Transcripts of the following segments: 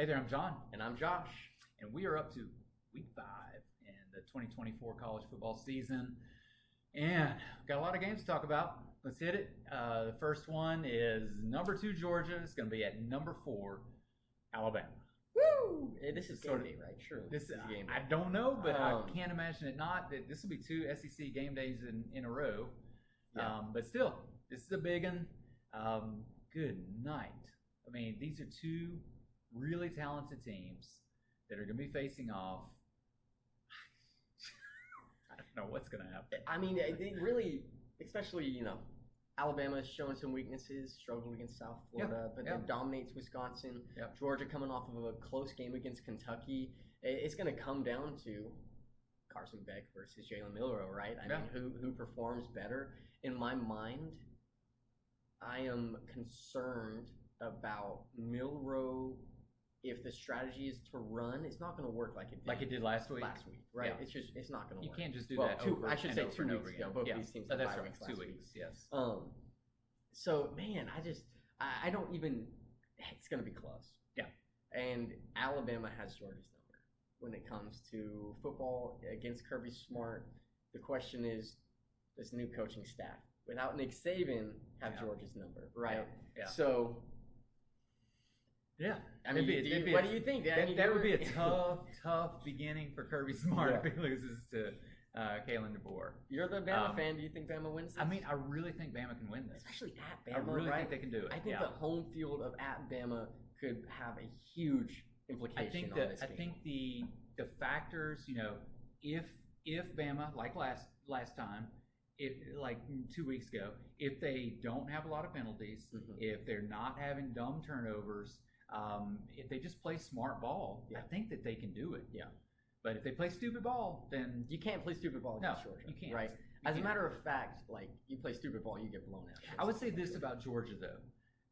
Hey there, I'm John. And I'm Josh. And we are up to week 5 in the 2024 college football season. And we've got a lot of games to talk about. Let's hit it. The first one is number 2 Georgia. It's going to be at number 4 Alabama. Woo! Hey, this is game day, right? Surely. This is game day. I don't know, but I can't imagine it not. This will be 2 SEC game days in a row. Yeah. But still, this is a big one. Good night. I mean, these are 2 really talented teams that are going to be facing off. I don't know what's going to happen. I mean, they really, especially, Alabama is showing some weaknesses, struggled against South Florida, but then dominates Wisconsin. Yep. Georgia coming off of a close game against Kentucky. It's going to come down to Carson Beck versus Jalen Milroe, right? I mean, who performs better? In my mind, I am concerned about Milroe. If the strategy is to run, it's not going to work like it did last week. Right? Yeah. It's not going to work. You can't just do that. I should say 2 weeks ago. Both of these teams had that's bye right. weeks last 2 week. weeks. Yes. So man, I don't even. It's going to be close. Yeah. And Alabama has Georgia's number when it comes to football against Kirby Smart. The question is, this new coaching staff without Nick Saban have Georgia's number, right? Yeah. So. Yeah, I mean, what do you think? That would be a tough beginning for Kirby Smart if he loses to Kalen DeBoer. You're the Bama fan. Do you think Bama wins this? I mean, I really think Bama can win this. Especially at Bama, I really right? think they can do it. I think the home field of at Bama could have a huge implication on this game. I think the factors, if Bama, like last time, like 2 weeks ago, if they don't have a lot of penalties, if they're not having dumb turnovers, if they just play smart ball, I think that they can do it. Yeah. But if they play stupid ball, then you can't play stupid ball against Georgia. You can't. Right. As a matter of fact, like you play stupid ball, you get blown out. I would say this about Georgia, though.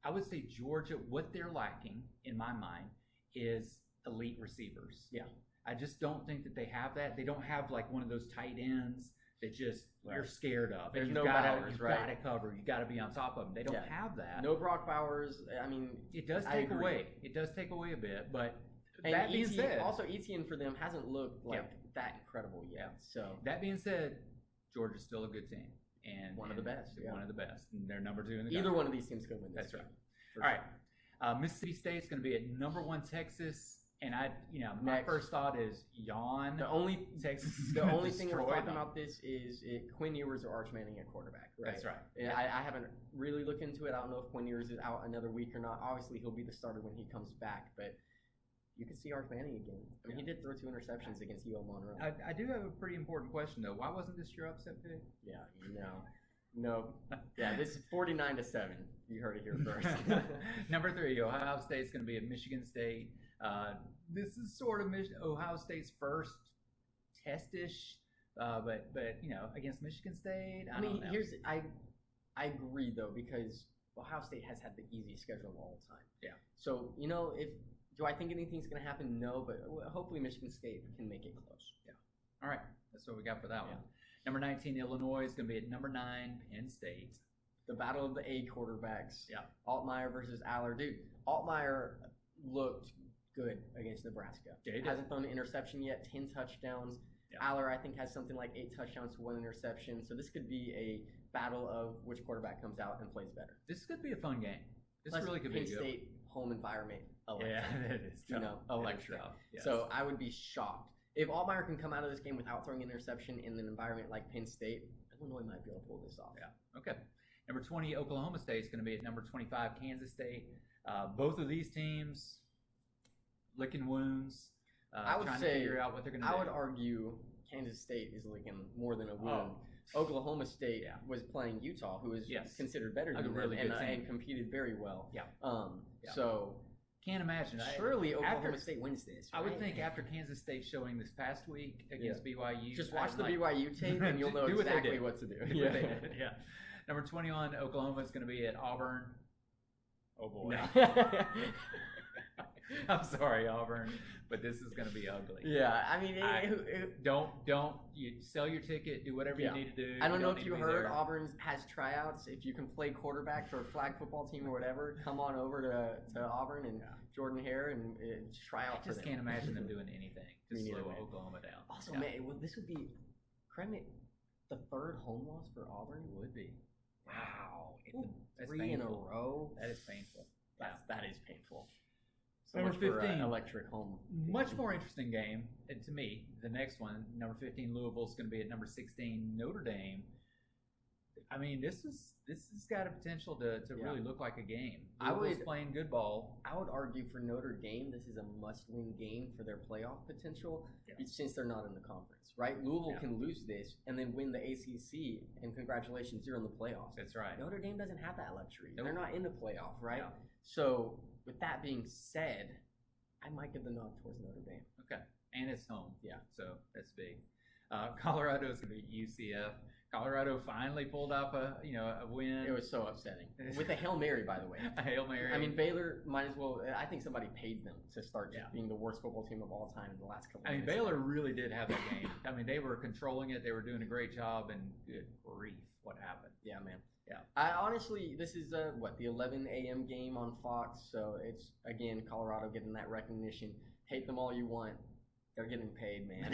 I would say Georgia, what they're lacking, in my mind, is elite receivers. Yeah. I just don't think that they have that. They don't have like one of those tight ends that just you're scared of. There's you've no got Bowers, right? to cover. You got to be on top of them. They don't have that. No Brock Bowers. I mean, it does take away. It does take away a bit, but that being said, also Etienne for them hasn't looked like that incredible yet. Yeah. So that being said, Georgia's still a good team and one of the best. One of the best. And they're number 2 in the Either country. one of these teams could win this. That's right. All right. Mississippi State's going to be at number 1 Texas. And my first thought is yawn. The only Texas. The only thing we're talking about this is Quinn Ewers or Arch Manning at quarterback. Right? That's right. Yeah. I haven't really looked into it. I don't know if Quinn Ewers is out another week or not. Obviously, he'll be the starter when he comes back, but you can see Arch Manning again. I mean, he did throw 2 interceptions against UL Monroe. I do have a pretty important question though. Why wasn't this your upset pick? Yeah, no. Yeah, this is 49-7. You heard it here first. Number 3, Ohio State's going to be at Michigan State. This is sort of Ohio State's first test-ish, but against Michigan State, I mean, I agree though, because Ohio State has had the easiest schedule of all time. Yeah. So do I think anything's going to happen? No, but hopefully Michigan State can make it close. Yeah. All right, that's what we got for that one. Number 19, Illinois is going to be at number 9, Penn State. The battle of the A quarterbacks. Yeah. Altmaier versus Aller. Dude, Altmaier looked good against Nebraska. Yeah, hasn't thrown an interception yet, 10 touchdowns. Yeah. Aller, I think, has something like 8 touchdowns to 1 interception. So this could be a battle of which quarterback comes out and plays better. This could be a fun game. This Plus, really could be Penn State home environment. Electric. Yeah, it is tough. Electric. Yes. So I would be shocked. If Altmaier can come out of this game without throwing an interception in an environment like Penn State, Illinois might be able to pull this off. Yeah. Okay. Number 20, Oklahoma State is going to be at number 25, Kansas State. Both of these teams licking wounds, I would trying say, to figure out what they're going to do. I would argue Kansas State is licking more than a wound. Oklahoma State was playing Utah, who is considered better than them, and competed very well. Yeah. So can't imagine. Surely Oklahoma State wins this. Right? I would think after Kansas State showing this past week against BYU, just watch the BYU tape and you'll know exactly what to do. Yeah. Number 21, Oklahoma is going to be at Auburn. Oh boy. No. I'm sorry, Auburn, but this is going to be ugly. Yeah, I mean, don't you sell your ticket, do whatever you need to do. I don't know if you heard, Auburn has tryouts. If you can play quarterback for a flag football team or whatever, come on over to Auburn and Jordan Hare and try out for them. I just can't imagine them doing anything to slow man. Oklahoma down. Also, man, this would be, correct me, the third home loss for Auburn? It would be. Wow. That's 3 in a row? That is painful. That is painful. So number 15, electric home. Much more interesting game, and to me, the next one, number 15, Louisville is going to be at number 16, Notre Dame. I mean, this has got a potential to really look like a game. Louisville's playing good ball. I would argue for Notre Dame, this is a must-win game for their playoff potential since they're not in the conference, right? Louisville can lose this and then win the ACC, and congratulations, you're in the playoffs. That's right. Notre Dame doesn't have that luxury. Nope. They're not in the playoff, right? Yeah. So, with that being said, I might give the nod towards Notre Dame. Okay, and it's home. Yeah. So that's big. Colorado is going to be UCF. Colorado finally pulled off a win. It was so upsetting. With a Hail Mary, by the way. A Hail Mary. I mean, Baylor might as well. I think somebody paid them to start just being the worst football team of all time in the last couple of years. Baylor really did have that game. I mean, they were controlling it. They were doing a great job, and good grief, what happened? Yeah, man. Yeah. I honestly, this is the 11 a.m. game on Fox, so it's, again, Colorado getting that recognition. Hate them all you want. They're getting paid, man.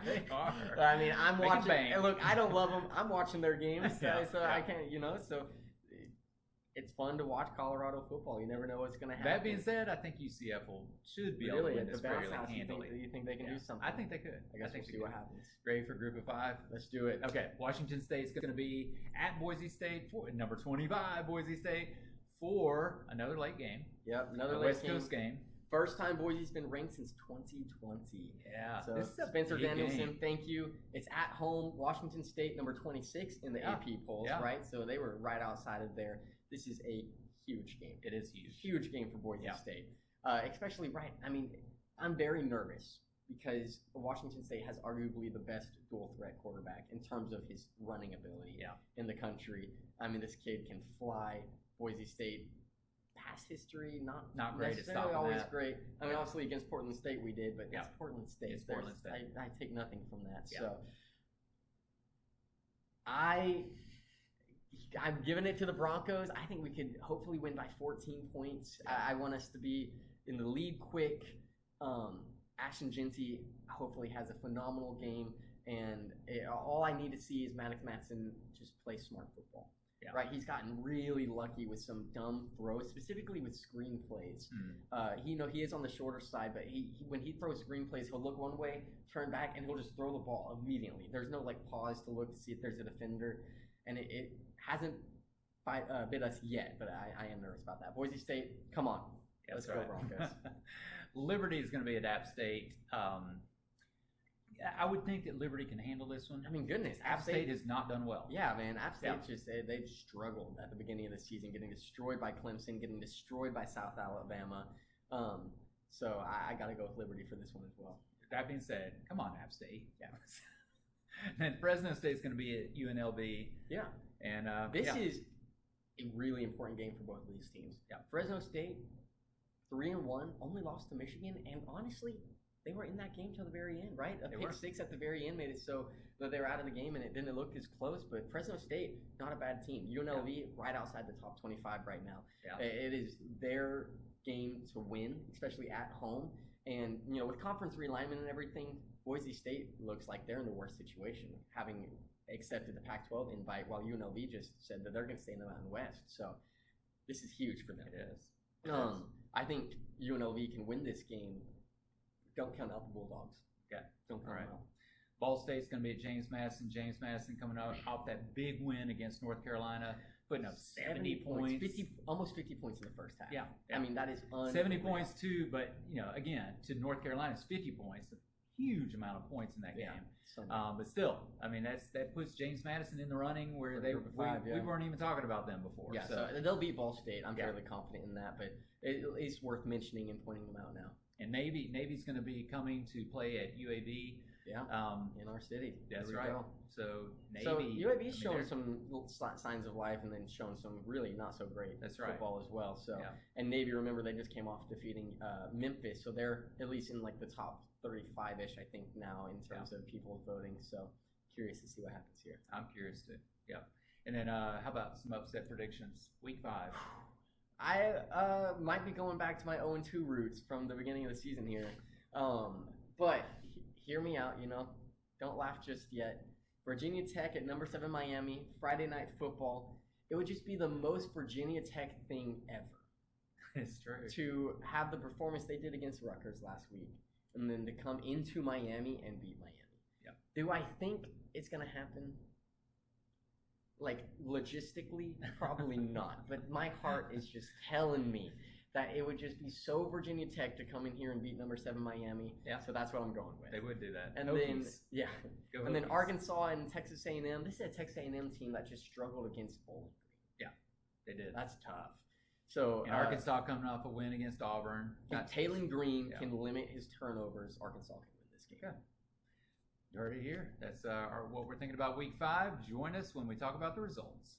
They are. I mean, I'm They watching. can bang. Look, I don't love them. I'm watching their games, so I can't, so it's fun to watch Colorado football. You never know what's going to happen. That being said, I think UCF should be able to win this fairly handily. You think they can do something? I think they could. I guess we'll see what happens. Ready for Group of 5? Let's do it. Okay, Washington State's going to be at Boise State for number 25, Boise State, for another late game. Yep, another West Coast game. First time Boise's been ranked since 2020. Yeah. So this is a Spencer big Danielson, game. thank you. It's at home. Washington State, number 26 in the AP polls, right? So they were right outside of there. This is a huge game. It is huge. Huge game for Boise State. Especially, I mean, I'm very nervous because Washington State has arguably the best dual threat quarterback in terms of his running ability in the country. I mean, this kid can fly. Boise State, past history, not great at stopping always that. great. I mean, obviously against Portland State we did, but it's Portland State. It's Portland State. I take nothing from that. Yeah. So I'm giving it to the Broncos. I think we could hopefully win by 14 points. I want us to be in the lead quick. Ashton Jeanty hopefully has a phenomenal game, and all I need to see is Maddox Matson just play smart football. Yeah. Right, he's gotten really lucky with some dumb throws, specifically with screen plays. He is on the shorter side, but he when he throws screen plays, he'll look one way, turn back, and he'll just throw the ball immediately. There's no pause to look to see if there's a defender, and it hasn't bit us yet. But I am nervous about that. Boise State, come on, let's go Broncos. Liberty is going to be at App State. I would think that Liberty can handle this one. I mean, goodness, App State has not done well. Yeah, man, App State they've struggled at the beginning of the season, getting destroyed by Clemson, getting destroyed by South Alabama. So I got to go with Liberty for this one as well. That being said, come on, App State. Yeah. And Fresno State's going to be at UNLV. Yeah. And this is a really important game for both of these teams. Yeah. Fresno State, 3-1, only lost to Michigan, and honestly, they were in that game till the very end, right? A pick six at the very end made it so that they were out of the game, and it didn't look as close. But Fresno State, not a bad team. UNLV, right outside the top 25 right now. Yeah. It is their game to win, especially at home. And, with conference realignment and everything, Boise State looks like they're in the worst situation, having accepted the Pac-12 invite, while UNLV just said that they're going to stay in the Mountain West. So this is huge for them. It is. I think UNLV can win this game. Don't count out the Bulldogs. Okay. Don't count them out. Ball State's going to be at James Madison. James Madison coming off that big win against North Carolina, putting up 70 points. Almost 50 points in the first half. Yeah. I mean, that is unreal. 70 points too, but, again, to North Carolina's 50 points, a huge amount of points in that game. But still, I mean, that puts James Madison in the running where we weren't even talking about them before. Yeah, so they'll beat Ball State. I'm fairly confident in that, but it's worth mentioning and pointing them out now. And Navy's going to be coming to play at UAB. Yeah, in our city. That's There we right. go. So Navy. So UAB's showing they're- some little signs of life, and then showing some really not so great That's right. football as well. So Yeah. and Navy, remember they just came off defeating Memphis, so they're at least in like the top 35-ish, I think now in terms of people voting. So curious to see what happens here. I'm curious too. Yeah. And then how about some upset predictions? Week 5. I might be going back to my 0-2 roots from the beginning of the season here, but hear me out. Don't laugh just yet. Virginia Tech at number 7 Miami, Friday Night Football. It would just be the most Virginia Tech thing ever It's true. to have the performance they did against Rutgers last week, and then to come into Miami and beat Miami. Yeah. Do I think it's gonna happen? Like logistically, probably not. But my heart is just telling me that it would just be so Virginia Tech to come in here and beat number 7 Miami. Yeah. So that's what I'm going with. They would do that. And Hokies. then yeah, Go and then Hokies. Arkansas and Texas A&M. This is a Texas A&M team that just struggled against Bowling Green. They did. That's tough. So And Arkansas coming off a win against Auburn. if Taylon Green Yeah. can limit his turnovers, Arkansas can win this game. Okay. You heard it here. That's what we're thinking about week 5. Join us when we talk about the results.